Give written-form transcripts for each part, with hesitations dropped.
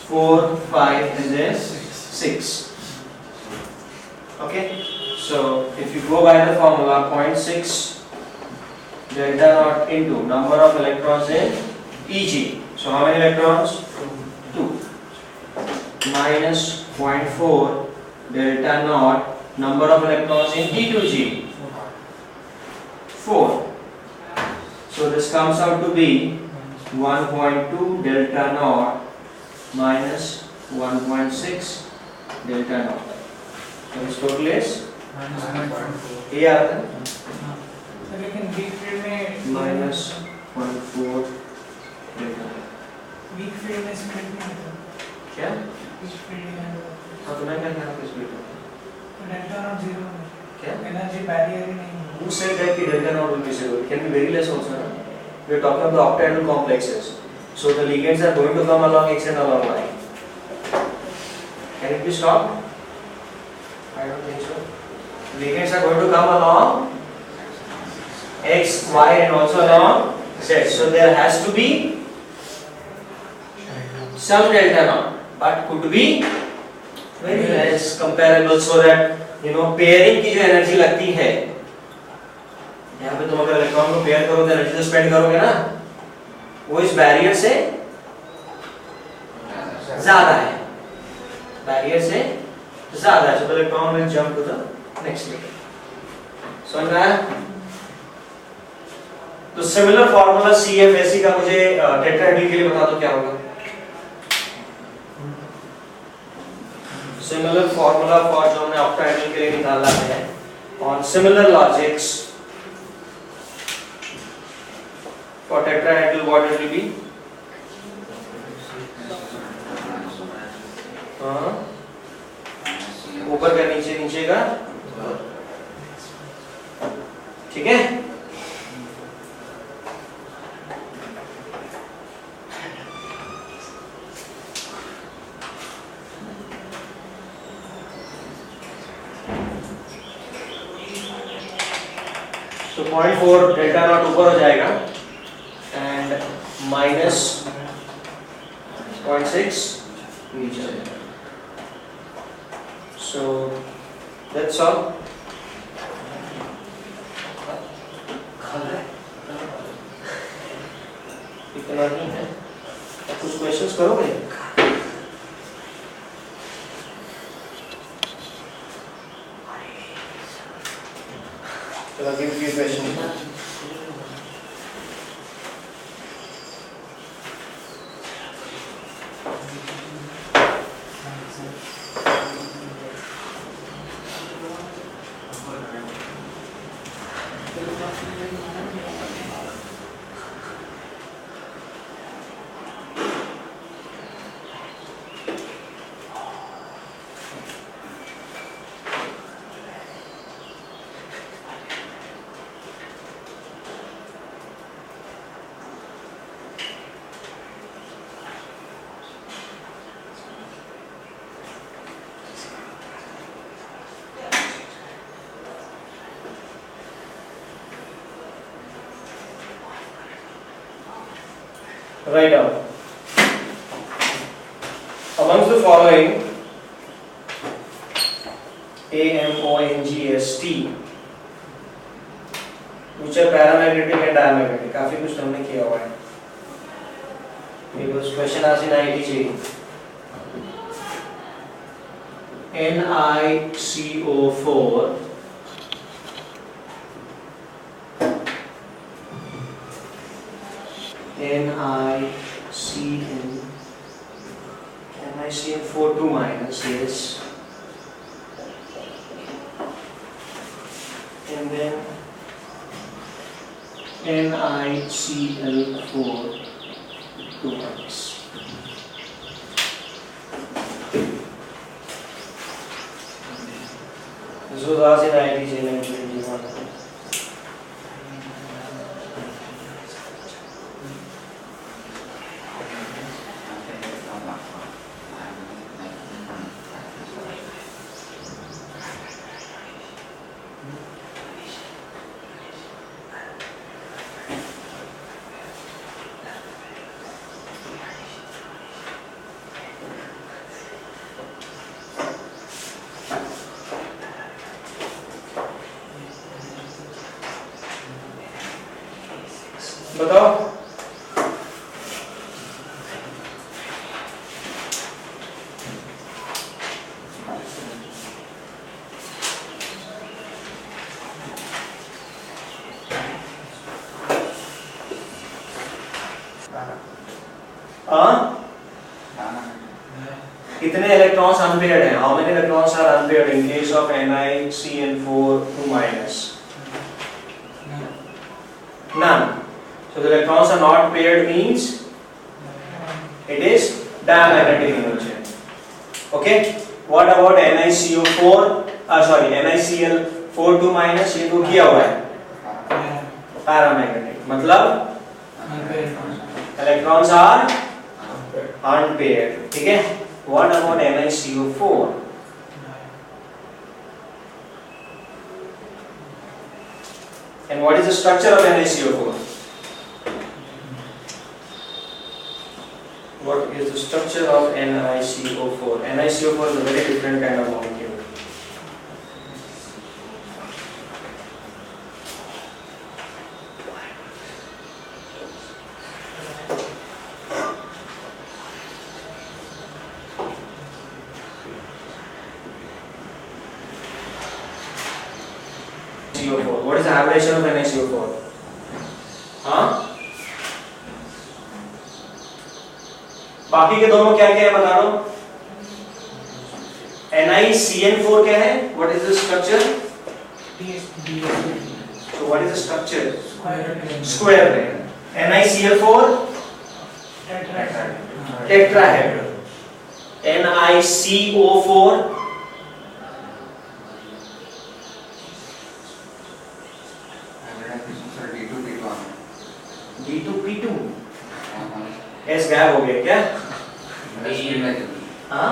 4, 5, and then 6. Okay, so if you go by the formula 0.6 delta naught into number of electrons in Eg. So how many electrons? 2. Minus 0.4 delta naught number of electrons in T2G. 4. So this comes out to be 1.2 delta naught minus 1.6 delta naught. So this total is ये आता है लेकिन weak field में minus 0.4 delta. Weak field में split नहीं होता क्या? Weak field में हाँ तो मैं क्या कहना किस बीट में? डेल्टा नॉट जीरो है क्या? एनर्जी बैरियर ही नहीं है Who said that the delta naught will be zero? It can be very less also. Na? We are talking about the octahedral complexes. So the ligands are going to come along X and along Y. Can it be stopped? I don't think so. Ligands are going to come along X, Y, and also along Z. So there has to be some delta naught, but could be very less comparable, so that pairing की जो energy लगती है, यहाँ पे तुम अगर electron को pair करो तो एनर्जी तो स्पेंड करोगे ना, वो इस बैरियर से ज्यादा है, बैरियर से ज्यादा है. So the electron will jump to the next level. समझ में आया? तो सिमिलर फॉर्मूला CFSE का मुझे टेट्राहेड्रल के लिए बता दो क्या होगा. सिमिलर फॉर्मूला फॉर जो हमने ऑक्टाहेड्रल के लिए निकाला है on similar logics for tetrahedral what it will be? ऊपर का नीचे, नीचे का, ठीक है. तो 0.4 डेल्टा नॉट ऊपर हो जाएगा and minus 0.6 नीचे आ जाएगा. So that's all. इतना ही है. कुछ क्वेश्चंस करोगे? चलो give few questions. Write down. Amongst the following AMONGST, which are paramagnetic and diamagnetic, काफी कुछ हमने किया हुआ है. It was question asked in IIT JEE. NiCO4, NiCN4 2 minus, yes, and then NiCl4 2 minus. This was asked in IIT JEE 1991. कितने electrons unpaired हैं? How many electrons are unpaired in case of NiCN4 2 minus? None. So the electrons are not paired means it is diamagnetic emulsion. Okay. What about NiCO4? NiCl4 2 minus? ये तो किया हुआ है paramagnetic, मतलब electrons are unpaired. ठीक है. What about NiCO4? And what is the structure of NiCO4? What is the structure of NiCO4? NiCO4 is a very different kind of molecule. NiCO4. What is the aberration of NiCO4? हाँ? बाकी के दोनों क्या क्या है बता दो. NiCN4 क्या है? What is the structure? So what is the structure? Square ring. NiCl4 tetrahedral. NiCO4 D2P2. S गायब हो गया क्या? हाँ?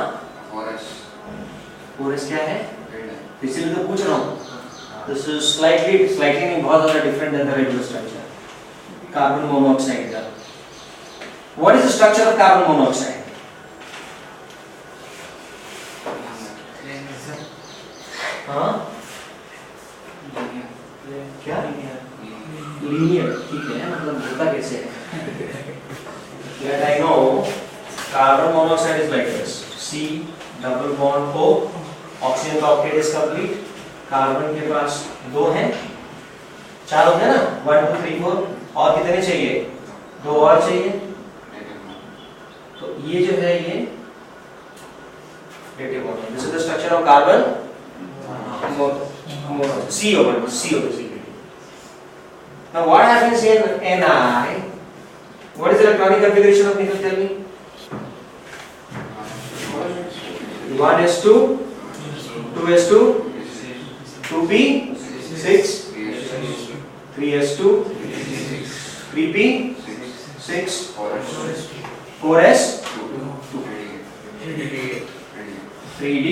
4s क्या है? इसीलिए तो पूछ रहा हूँ. This is slightly नहीं, बहुत ज़्यादा different than the regular structure. Carbon monoxide का. What is the structure of carbon monoxide? हाँ? क्या? Linear. ठीक है, मतलब होता कैसे है? That I know, carbon monoxide is like this. C double bond O, oxygen का octet is complete. कार्बन के पास 2 हैं, 4 होंगे ना, 1 2 3 4. और कितने चाहिए? 2 और चाहिए. तो ये जो है ये dative bond. This is the structure of carbon. C over C. Now what happens in Ni? What is the electronic configuration of nickel? Tell me. 1s2, 2s2, 2p6, 3s2, 3p6, 4s2, 3d.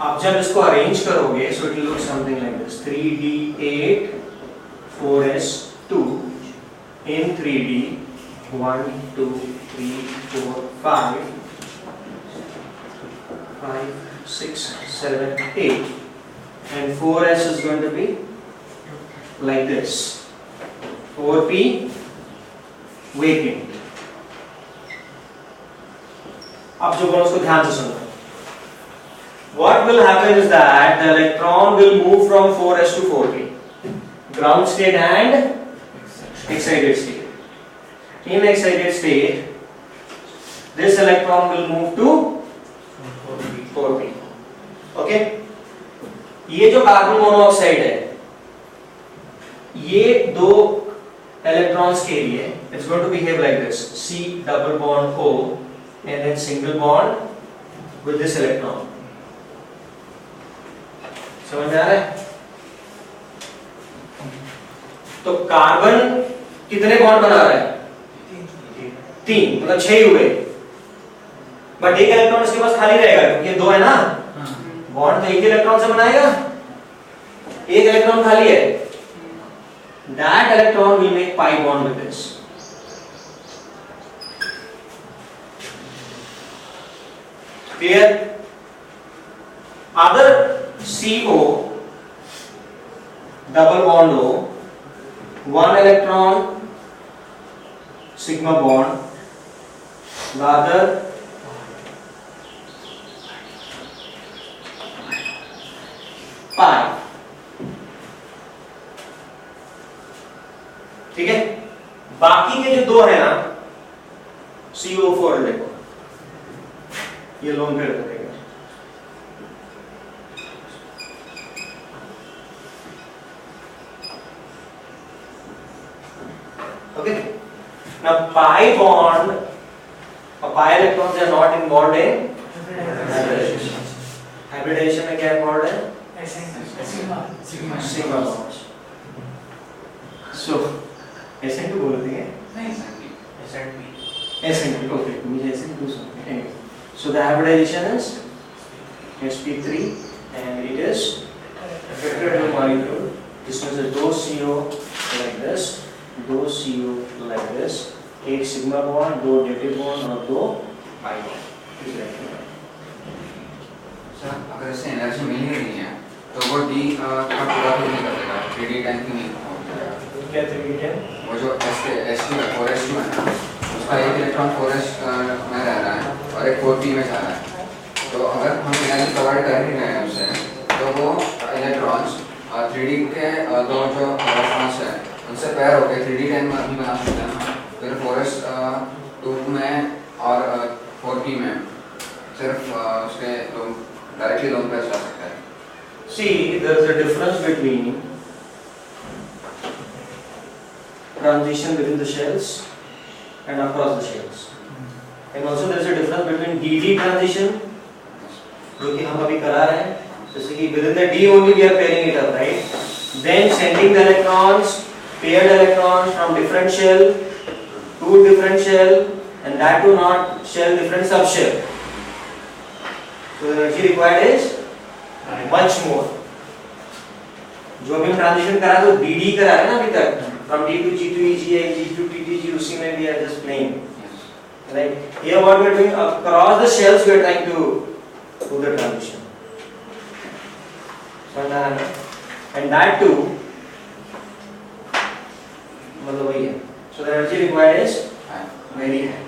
आप जब इसको arrange करोगे, so it will look something like this. 3d8, 4s2 in 3d. 1 2 3 4 5 6 7 8, and 4s is going to be like this. 4p vacant. अब जो बोलो उसको ध्यान से सुनो. What will happen is that the electron will move from 4s to 4p, ground state and excited state. In excited state, this electron will move to 4p. Okay? ये जो carbon monoxide है, ये 2 electrons के लिए it's going to behave like this. C double bond O and then single bond with this electron. समझ में आ रहा है? तो कार्बन कितने बॉन्ड बना रहा है? 3, मतलब 6 हुए. बट एक इलेक्ट्रॉन इसके पास खाली रहेगा क्योंकि ये 2 है ना. बॉन्ड तो एक इलेक्ट्रॉन से बनाएगा. एक इलेक्ट्रॉन खाली है. That electron will make pi bond with this. Clear? Other CO double bond O, 1 electron sigma bond, the other pi. ठीक है, बाकी के जो दो है ना CO4 देखो, ये लोन पेयर करेगा। Okay, now pi bond or pi electrons are not involved in hybridization. Hybridization में क्या involved है? Sigma bonds. So SN2 बोलते हैं? SN2. Okay, मुझे SN2 सुनते हैं. Anyway, so the hybridization is sp3 and it is tetrahedral molecule. जिसमें से दो CO like this, दो CO like this, एक सिग्मा बॉन्ड, दो डेटिव बॉन्ड और दो पाई बॉन्ड। सर अगर इससे एनर्जी मिल ही नहीं है तो वो डी का पूरा तो नहीं कर देगा, 3d10 की नहीं हो जाएगा। क्या 3d10? वो जो S2 है 4s2 है ना, उसका एक इलेक्ट्रॉन 4s में रह रहा है और एक 4p में जा रहा है। तो अगर हम एनर्जी प्रोवाइड कर ही रहे हैं उसे तो वो इलेक्ट्रॉन्स 3d के दो जो इलेक्ट्रॉन्स है उनसे पेयर होकर 3d10 में भी बना सकते हैं ना। फिर 4s2 में और 4p में सिर्फ उसके डायरेक्टली लोन पे जा सकता है। See, there is a difference between transition within the shells and across the shells, and also there is a difference between DD transition, जो कि हम अभी करा रहे हैं, जैसे कि within the D only we are pairing it up, right? Then sending the electrons, paired electrons from different shell to different shell, and that to not shell different subshell. So the energy required is much more. जो भी हम transition करा तो DD करा है ना अभी तक, from D to G to EG, G to TTG, उसी में we are just playing. Right? Here what we are doing across the shells we are trying to do the transition. And that too, मतलब वही है. So the energy required is very high.